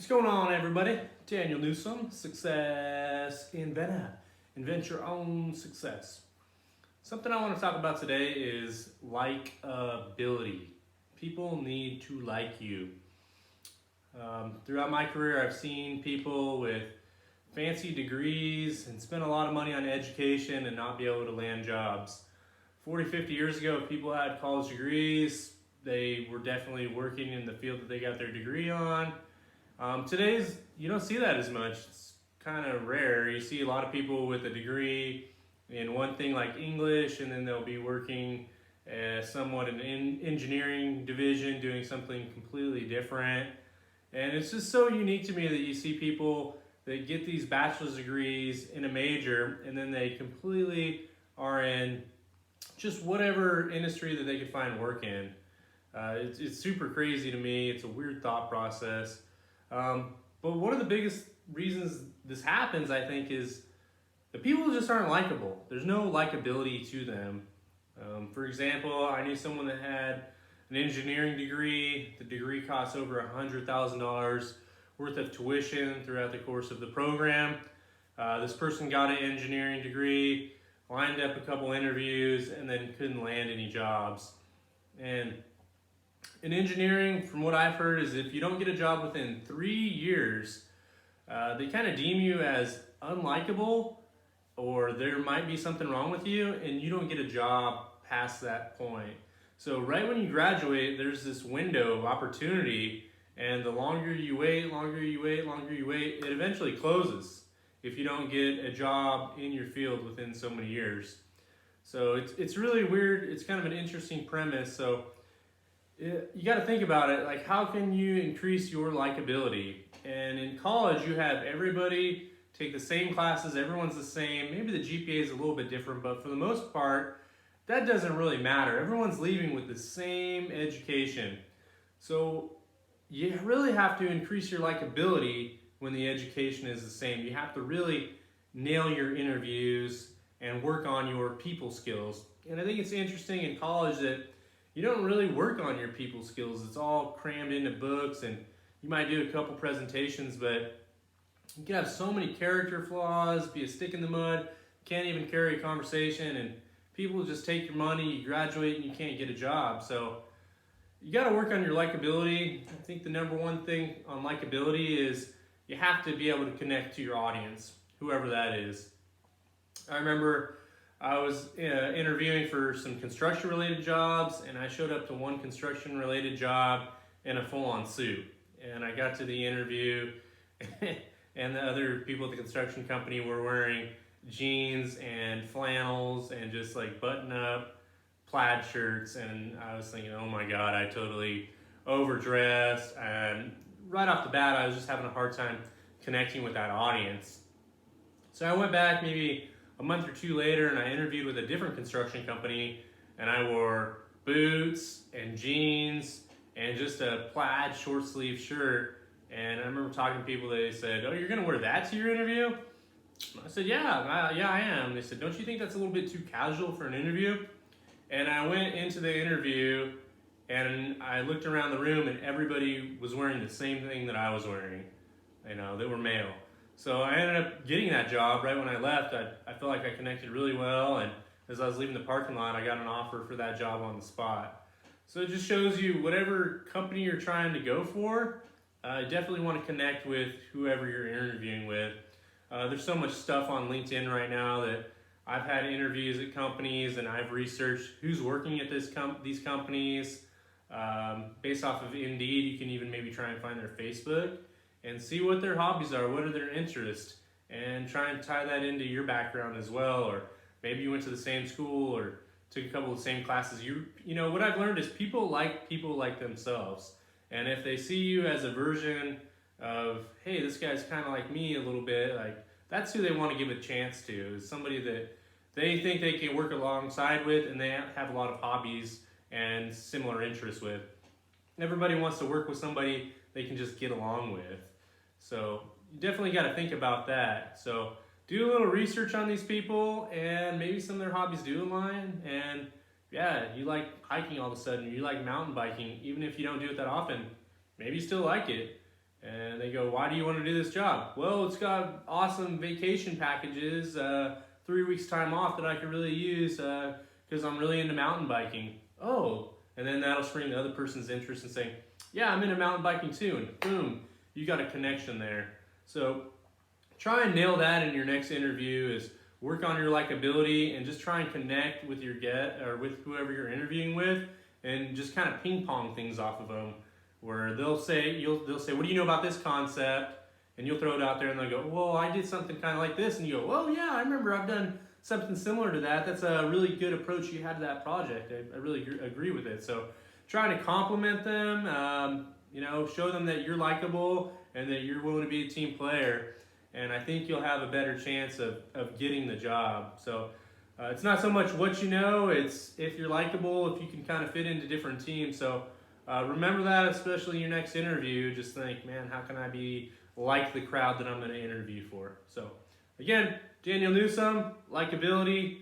What's going on, everybody? Daniel Newsom, Success Inventor. Invent your own success. Something I want to talk about today is likability. People need to like you. Throughout my career, I've seen people with fancy degrees and spend a lot of money on education and not be able to land jobs. 40, 50 years ago, if people had college degrees, they were definitely working in the field that they got their degree on. You don't see that as much. It's kind of rare. You see a lot of people with a degree in one thing like English, and then they'll be working somewhat in an engineering division doing something completely different. And it's just so unique to me that you see people that get these bachelor's degrees in a major, and then they completely are in just whatever industry that they could find work in. It's super crazy to me. It's a weird thought process. But one of the biggest reasons this happens, I think, is the people just aren't likable. There's no likability to them. For example, I knew someone that had an engineering degree. The degree costs over $100,000 worth of tuition throughout the course of the program. This person got an engineering degree, lined up a couple interviews, and then couldn't land any jobs. And in engineering, from what I've heard, is if you don't get a job within 3 years, they kind of deem you as unlikable, or there might be something wrong with you, and you don't get a job past that point. So right when you graduate, there's this window of opportunity, and the longer you wait, it eventually closes if you don't get a job in your field within so many years. So it's really weird. It's kind of an interesting premise. So you got to think about it, like how can you increase your likability? And in college, you have everybody take the same classes, everyone's the same. Maybe the GPA is a little bit different, but for the most part, that doesn't really matter. Everyone's leaving with the same education. So you really have to increase your likability when the education is the same. You have to really nail your interviews and work on your people skills. And I think it's interesting in college that you don't really work on your people skills. It's all crammed into books, and you might do a couple presentations, but you can have so many character flaws, be a stick in the mud, can't even carry a conversation, and people just take your money, you graduate, and you can't get a job. So you got to work on your likability. I think the number one thing on likability is you have to be able to connect to your audience, whoever that is. I remember I was interviewing for some construction-related jobs, and I showed up to one construction-related job in a full-on suit. And I got to the interview, and the other people at the construction company were wearing jeans and flannels and just like button-up plaid shirts. And I was thinking, oh my God, I totally overdressed. And right off the bat, I was just having a hard time connecting with that audience. So I went back maybe a month or two later, and I interviewed with a different construction company, and I wore boots and jeans and just a plaid short sleeve shirt. And I remember talking to people, they said, "Oh, you're gonna wear that to your interview?" I said, yeah, I am. They said, "Don't you think that's a little bit too casual for an interview?" And I went into the interview, and I looked around the room, and everybody was wearing the same thing that I was wearing. They were male. So I ended up getting that job right when I left. I felt like I connected really well, and as I was leaving the parking lot, I got an offer for that job on the spot. So it just shows you whatever company you're trying to go for, definitely want to connect with whoever you're interviewing with. There's so much stuff on LinkedIn right now that I've had interviews at companies, and I've researched who's working at these companies. Based off of Indeed, you can even maybe try and find their Facebook and see what their hobbies are, what are their interests, and try and tie that into your background as well. Or maybe you went to the same school or took a couple of the same classes. What I've learned is people like themselves. And if they see you as a version of, hey, this guy's kind of like me a little bit, like that's who they want to give a chance to, is somebody that they think they can work alongside with, and they have a lot of hobbies and similar interests with. Everybody wants to work with somebody they can just get along with. So you definitely got to think about that. So do a little research on these people, and maybe some of their hobbies do align. And yeah, you like hiking all of a sudden, you like mountain biking, even if you don't do it that often, maybe you still like it. And they go, why do you want to do this job? Well, it's got awesome vacation packages, 3 weeks time off that I could really use because I'm really into mountain biking. Oh, and then that'll spring the other person's interest in saying, yeah, I'm into mountain biking too. And boom, you got a connection there. So try and nail that in your next interview. Is work on your likability and just try and connect with your with whoever you're interviewing with, and just kind of ping pong things off of them. Where they'll say, what do you know about this concept? And you'll throw it out there, and they'll go, well, I did something kind of like this, and you go, well, yeah, I remember I've done something similar to that. That's a really good approach you had to that project. I really agree with it. So trying to compliment them, show them that you're likable and that you're willing to be a team player. And I think you'll have a better chance of getting the job. So it's not so much what you know, it's if you're likable, if you can kind of fit into different teams. So remember that, especially in your next interview. Just think, man, how can I be like the crowd that I'm going to interview for? So again, Daniel Newsom, likability.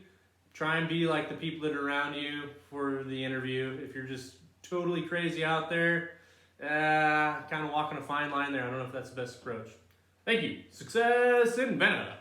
Try and be like the people that are around you for the interview. If you're just totally crazy out there, kind of walking a fine line there. I don't know if that's the best approach. Thank you. Success in Vena.